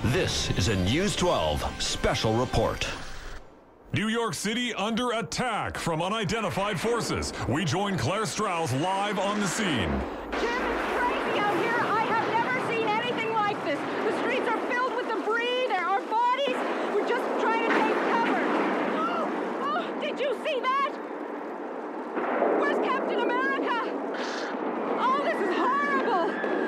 This is a News 12 special report. New York City under attack from unidentified forces. We join Claire Strauss live on the scene. Jim, it's crazy out here. I have never seen anything like this. The streets are filled with debris. There are bodies. We're just trying to take cover. Oh, did you see that? Where's Captain America? Oh, this is horrible.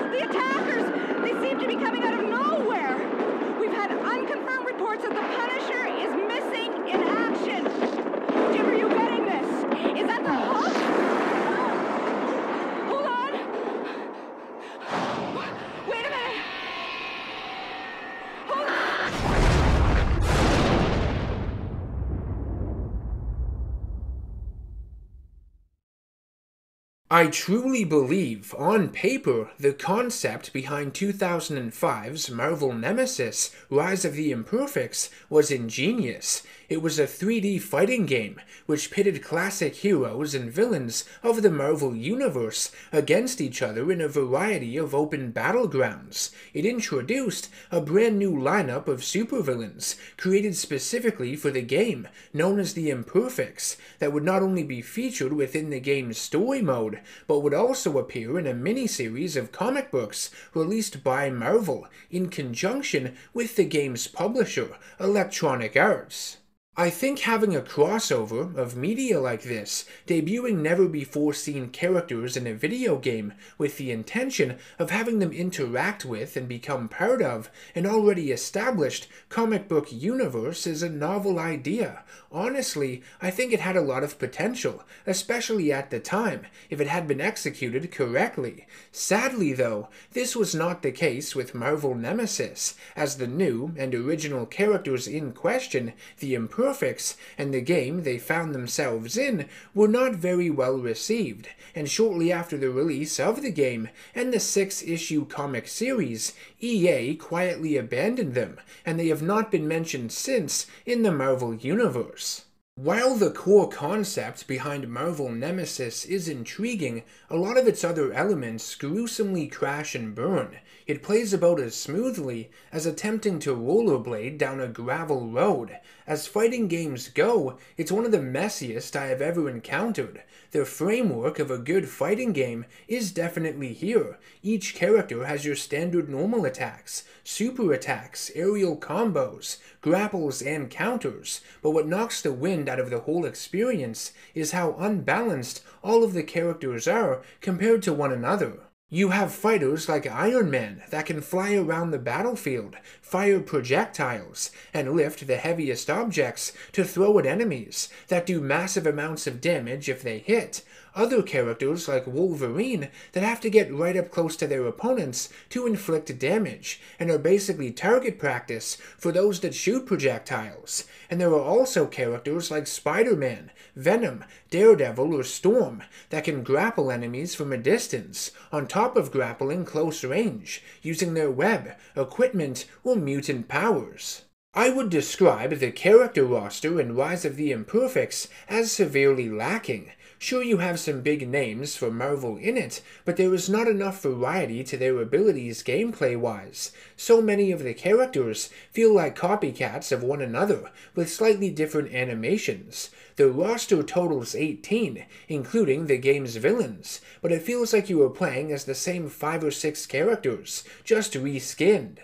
The attackers, they seem to be coming out of nowhere. We've had unconfirmed reports that the Punisher is missing in action. Jim, are you getting this? Is that the Hulk? Hold on. Wait a minute. Hold on. I truly believe, on paper, the concept behind 2005's Marvel Nemesis, Rise of the Imperfects, was ingenious. It was a 3D fighting game, which pitted classic heroes and villains of the Marvel Universe against each other in a variety of open battlegrounds. It introduced a brand new lineup of supervillains, created specifically for the game, known as the Imperfects, that would not only be featured within the game's story mode, but would also appear in a mini-series of comic books released by Marvel in conjunction with the game's publisher, Electronic Arts. I think having a crossover of media like this, debuting never-before-seen characters in a video game with the intention of having them interact with and become part of an already established comic book universe is a novel idea. Honestly, I think it had a lot of potential, especially at the time, if it had been executed correctly. Sadly though, this was not the case with Marvel Nemesis, as the new and original characters in question, the Imperfects, and the game they found themselves in were not very well received, and shortly after the release of the game and the 6-issue comic series, EA quietly abandoned them, and they have not been mentioned since in the Marvel Universe. While the core concept behind Marvel Nemesis is intriguing, a lot of its other elements gruesomely crash and burn. It plays about as smoothly as attempting to rollerblade down a gravel road. As fighting games go, it's one of the messiest I have ever encountered. The framework of a good fighting game is definitely here. Each character has your standard normal attacks, super attacks, aerial combos, grapples, and counters, but what knocks the wind out of the whole experience is how unbalanced all of the characters are compared to one another. You have fighters like Iron Man that can fly around the battlefield, fire projectiles, and lift the heaviest objects to throw at enemies that do massive amounts of damage if they hit. Other characters like Wolverine that have to get right up close to their opponents to inflict damage, and are basically target practice for those that shoot projectiles. And there are also characters like Spider-Man, Venom, Daredevil, or Storm that can grapple enemies from a distance, on top of grappling close range, using their web, equipment, or mutant powers. I would describe the character roster in Rise of the Imperfects as severely lacking. Sure, you have some big names for Marvel in it, but there is not enough variety to their abilities gameplay-wise. So many of the characters feel like copycats of one another, with slightly different animations. The roster totals 18, including the game's villains, but it feels like you are playing as the same 5 or 6 characters, just reskinned.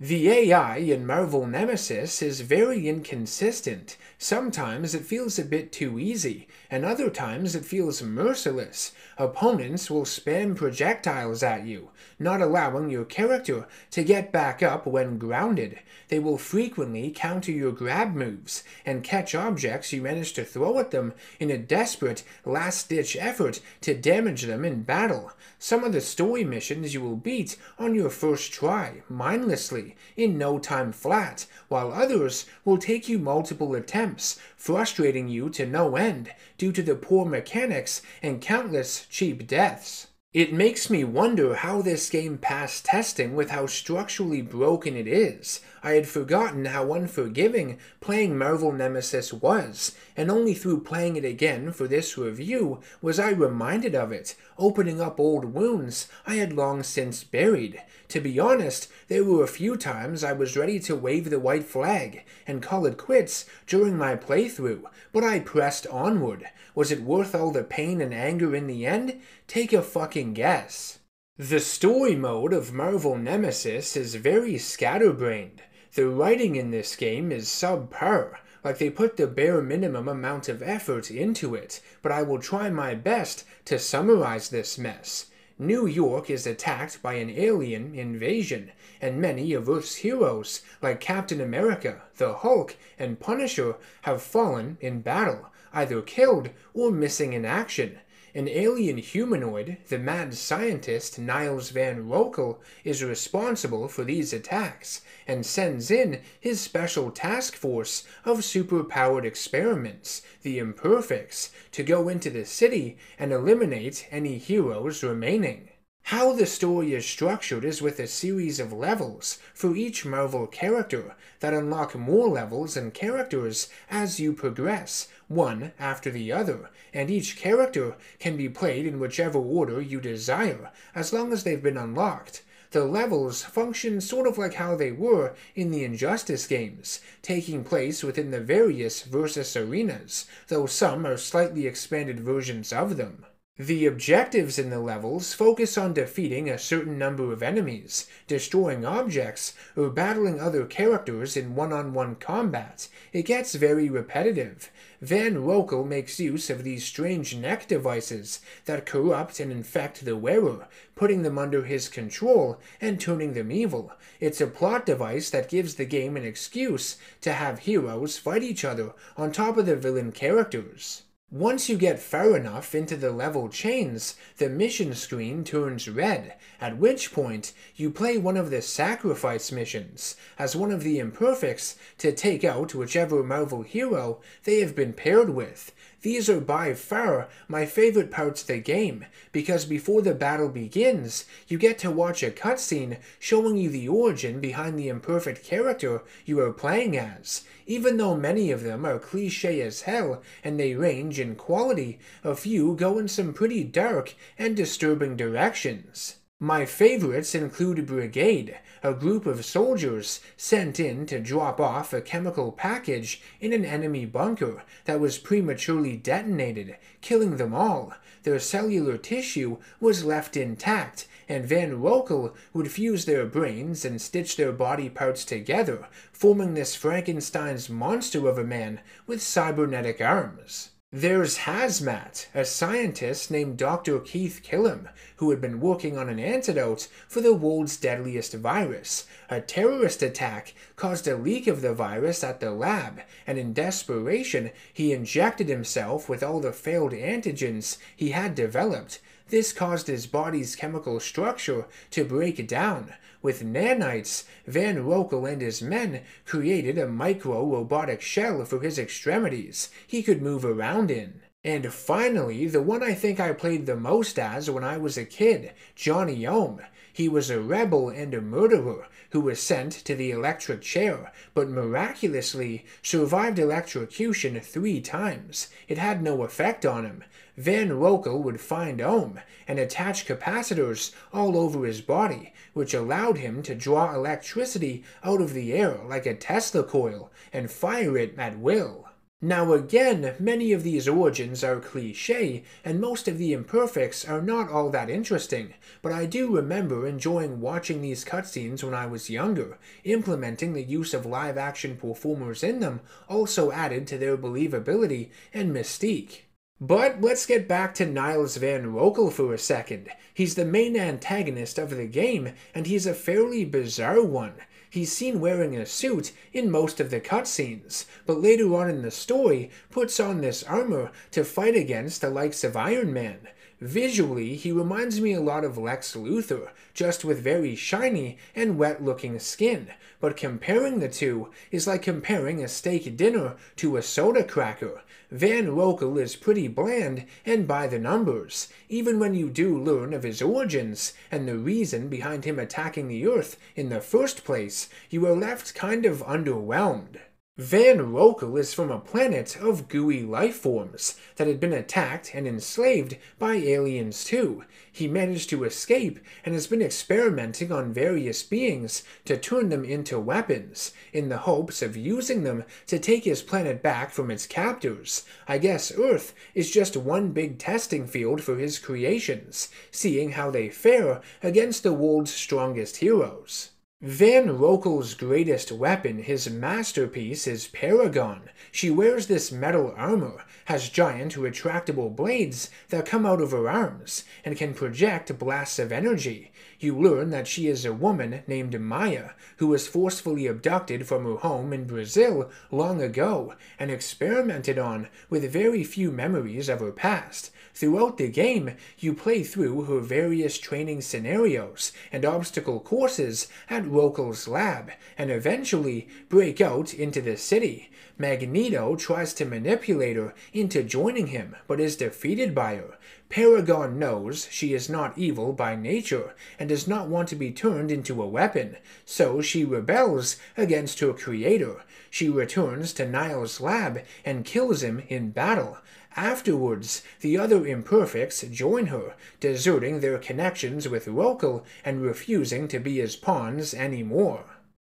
The AI in Marvel Nemesis is very inconsistent. Sometimes it feels a bit too easy, and other times it feels merciless. Opponents will spam projectiles at you, not allowing your character to get back up when grounded. They will frequently counter your grab moves and catch objects you manage to throw at them in a desperate, last-ditch effort to damage them in battle. Some of the story missions you will beat on your first try, mindlessly, in no time flat, while others will take you multiple attempts, frustrating you to no end due to the poor mechanics and countless cheap deaths. It makes me wonder how this game passed testing with how structurally broken it is. I had forgotten how unforgiving playing Marvel Nemesis was, and only through playing it again for this review was I reminded of it, opening up old wounds I had long since buried. To be honest, there were a few times I was ready to wave the white flag and call it quits during my playthrough, but I pressed onward. Was it worth all the pain and anger in the end? Take a fucking guess. The story mode of Marvel Nemesis is very scatterbrained. The writing in this game is subpar, like they put the bare minimum amount of effort into it, but I will try my best to summarize this mess. New York is attacked by an alien invasion, and many of Earth's heroes, like Captain America, the Hulk, and Punisher, have fallen in battle, either killed or missing in action. An alien humanoid, the mad scientist Niles Van Rokel, is responsible for these attacks, and sends in his special task force of superpowered experiments, the Imperfects, to go into the city and eliminate any heroes remaining. How the story is structured is with a series of levels for each Marvel character that unlock more levels and characters as you progress, one after the other, and each character can be played in whichever order you desire, as long as they've been unlocked. The levels function sort of like how they were in the Injustice games, taking place within the various Versus arenas, though some are slightly expanded versions of them. The objectives in the levels focus on defeating a certain number of enemies, destroying objects, or battling other characters in one-on-one combat. It gets very repetitive. Van Rokel makes use of these strange neck devices that corrupt and infect the wearer, putting them under his control and turning them evil. It's a plot device that gives the game an excuse to have heroes fight each other on top of the villain characters. Once you get far enough into the level chains, the mission screen turns red, at which point you play one of the sacrifice missions as one of the Imperfects to take out whichever Marvel hero they have been paired with. These are by far my favorite parts of the game, because before the battle begins, you get to watch a cutscene showing you the origin behind the Imperfect character you are playing as. Even though many of them are cliché as hell and they range in quality, a few go in some pretty dark and disturbing directions. My favorites include Brigade, a group of soldiers sent in to drop off a chemical package in an enemy bunker that was prematurely detonated, killing them all. Their cellular tissue was left intact, and Van Rokel would fuse their brains and stitch their body parts together, forming this Frankenstein's monster of a man with cybernetic arms. There's Hazmat, a scientist named Dr. Keith Killam, who had been working on an antidote for the world's deadliest virus. A terrorist attack caused a leak of the virus at the lab, and in desperation, he injected himself with all the failed antigens he had developed. This caused his body's chemical structure to break down. With nanites, Van Rokel and his men created a micro-robotic shell for his extremities he could move around in. And finally, the one I think I played the most as when I was a kid, Johnny Ohm. He was a rebel and a murderer who was sent to the electric chair, but miraculously survived electrocution 3 times. It had no effect on him. Van Rokel would find Ohm and attach capacitors all over his body, which allowed him to draw electricity out of the air like a Tesla coil and fire it at will. Now again, many of these origins are cliché, and most of the Imperfects are not all that interesting, but I do remember enjoying watching these cutscenes when I was younger. Implementing the use of live-action performers in them also added to their believability and mystique. But let's get back to Niles Van Rokel for a second. He's the main antagonist of the game, and he's a fairly bizarre one. He's seen wearing a suit in most of the cutscenes, but later on in the story puts on this armor to fight against the likes of Iron Man. Visually, he reminds me a lot of Lex Luthor, just with very shiny and wet-looking skin, but comparing the two is like comparing a steak dinner to a soda cracker. Van Rokel is pretty bland and by the numbers, even when you do learn of his origins and the reason behind him attacking the Earth in the first place, you are left kind of underwhelmed. Van Rokel is from a planet of gooey life forms that had been attacked and enslaved by aliens too. He managed to escape and has been experimenting on various beings to turn them into weapons, in the hopes of using them to take his planet back from its captors. I guess Earth is just one big testing field for his creations, seeing how they fare against the world's strongest heroes. Van Rokel's greatest weapon, his masterpiece, is Paragon. She wears this metal armor, has giant retractable blades that come out of her arms, and can project blasts of energy. You learn that she is a woman named Maya, who was forcefully abducted from her home in Brazil long ago, and experimented on with very few memories of her past. Throughout the game, you play through her various training scenarios and obstacle courses at Rokel's lab, and eventually break out into the city. Magneto tries to manipulate her into joining him, but is defeated by her. Paragon knows she is not evil by nature, and does not want to be turned into a weapon, so she rebels against her creator. She returns to Niles' lab and kills him in battle. Afterwards, the other Imperfects join her, deserting their connections with Rokel and refusing to be his pawns anymore.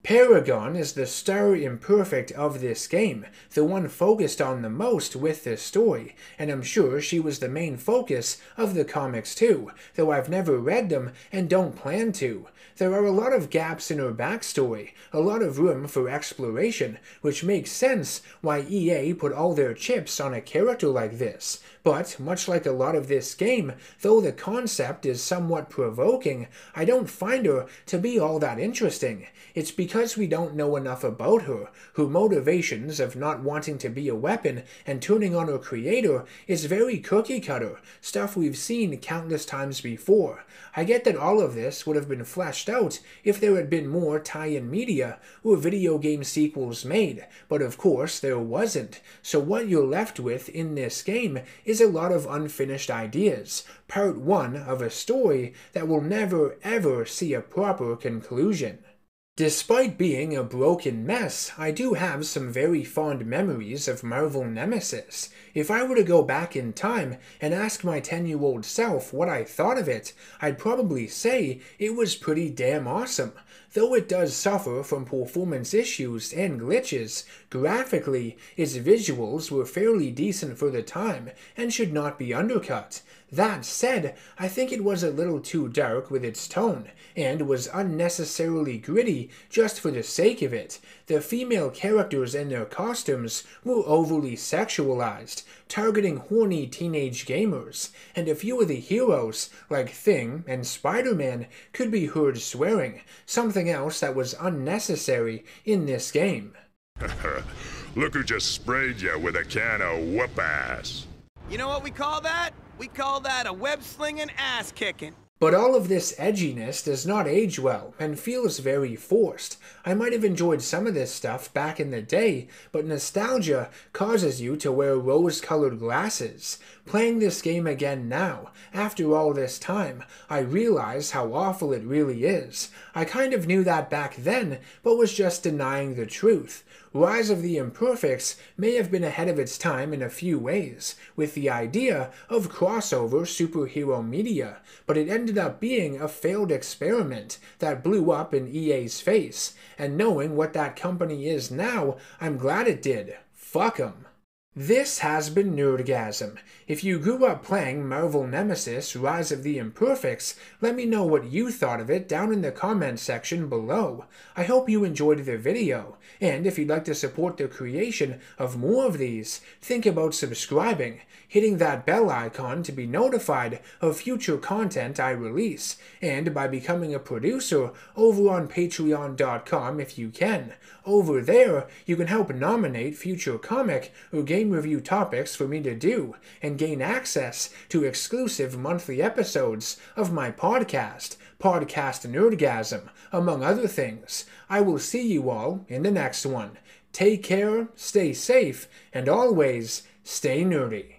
Paragon is the star imperfect of this game, the one focused on the most with this story, and I'm sure she was the main focus of the comics too, though I've never read them and don't plan to. There are a lot of gaps in her backstory, a lot of room for exploration, which makes sense why EA put all their chips on a character like this. But, much like a lot of this game, though the concept is somewhat provoking, I don't find her to be all that interesting. It's because we don't know enough about her. Her motivations of not wanting to be a weapon and turning on her creator is very cookie-cutter, stuff we've seen countless times before. I get that all of this would have been fleshed out if there had been more tie-in media or video game sequels made, but of course there wasn't. So what you're left with in this game is a lot of unfinished ideas, part one of a story that will never ever see a proper conclusion. Despite being a broken mess, I do have some very fond memories of Marvel Nemesis. If I were to go back in time and ask my 10-year-old self what I thought of it, I'd probably say it was pretty damn awesome. Though it does suffer from performance issues and glitches, graphically, its visuals were fairly decent for the time and should not be undercut. That said, I think it was a little too dark with its tone, and was unnecessarily gritty just for the sake of it. The female characters and their costumes were overly sexualized, targeting horny teenage gamers, and a few of the heroes, like Thing and Spider-Man, could be heard swearing, something else that was unnecessary in this game. Look who just sprayed you with a can of whoop-ass. You know what we call that? We call that a web-slinging ass-kicking. But all of this edginess does not age well, and feels very forced. I might have enjoyed some of this stuff back in the day, but nostalgia causes you to wear rose-colored glasses. Playing this game again now, after all this time, I realize how awful it really is. I kind of knew that back then, but was just denying the truth. Rise of the Imperfects may have been ahead of its time in a few ways, with the idea of crossover superhero media, but it ended up being a failed experiment that blew up in EA's face, and knowing what that company is now, I'm glad it did. Fuck 'em. This has been Nerdgasm. If you grew up playing Marvel Nemesis Rise of the Imperfects, let me know what you thought of it down in the comments section below. I hope you enjoyed the video, and if you'd like to support the creation of more of these, think about subscribing, hitting that bell icon to be notified of future content I release, and by becoming a producer over on patreon.com if you can. Over there, you can help nominate future comic or game game review topics for me to do and gain access to exclusive monthly episodes of my podcast, Podcast Nerdgasm, among other things. I will see you all in the next one. Take care, stay safe, and always stay nerdy.